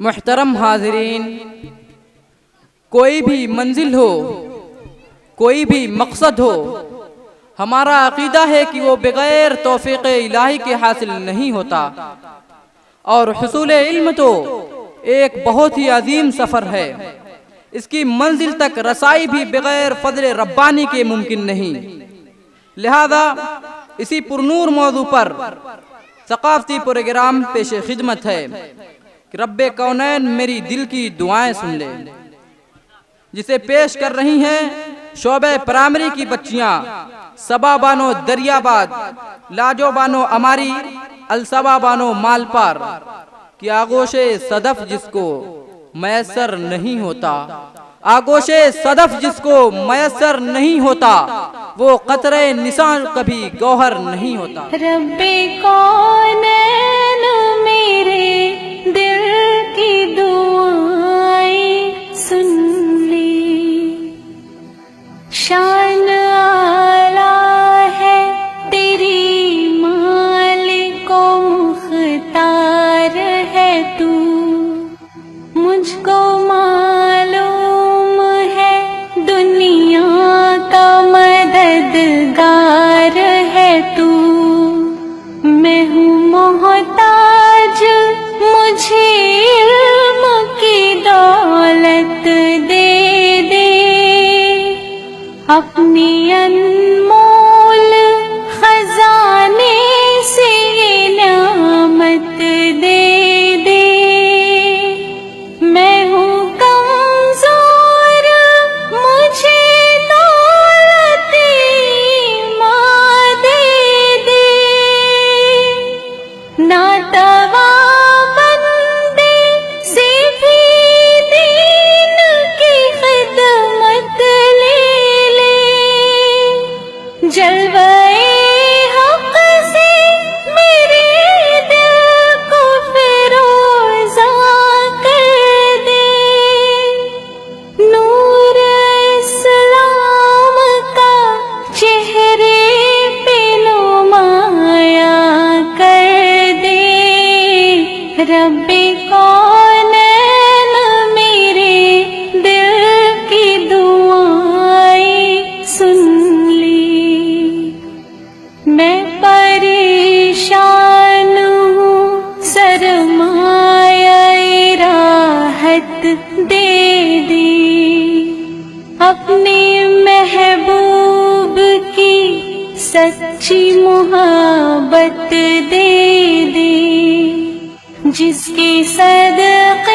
محترم حاضرین، کوئی بھی منزل ہو، کوئی بھی مقصد ہو، ہمارا عقیدہ ہے کہ وہ بغیر توفیق الہی کے حاصل نہیں ہوتا، اور حصول علم تو ایک بہت ہی عظیم سفر ہے۔ اس کی منزل تک رسائی بھی بغیر فضل ربانی کے ممکن نہیں۔ لہذا اسی پرنور موضوع پر ثقافتی پروگرام پیش خدمت ہے کہ رب کونین میری دل کی دعائیں سن لے، جسے پیش کر رہی ہیں شعبہ پرائمری کی بچیاں صبا بانو دریاباد، لاجو بانو اماری، الصبا بانو مالپار کہ آغوش صدف جس کو میسر نہیں ہوتا، آغوش صدف جس کو میسر نہیں ہوتا، وہ قطرے نثار کبھی گوہر نہیں ہوتا۔ رب کونین میرے دل کی دعائیں سن لی، شان اعلیٰ ہے تیری مالک و مختار ہے تو، مجھ کو معلوم ہے دنیا کا مددگار ہے تو، میں ہوں محتاج مجھے علم کی دولت دے دے، اپنی انمول خزانے سے یہ نعمت دے دے، میں ہوں کمزور مجھے دولت ماں دے دے، ناتوا بندے سے بھی دین کی خدمت لے لے، جلوے حق سے میرے دل کو فیروزہ کر دے، نور اسلام کا چہرے پہ نمایاں کر دے، رب کونین میرے دل کی دعائیں سن لی، میں پریشان ہوں سرمایہ راحت دے دی، اپنے محبوب کی سچی محبت دے دی، جس کے صدقے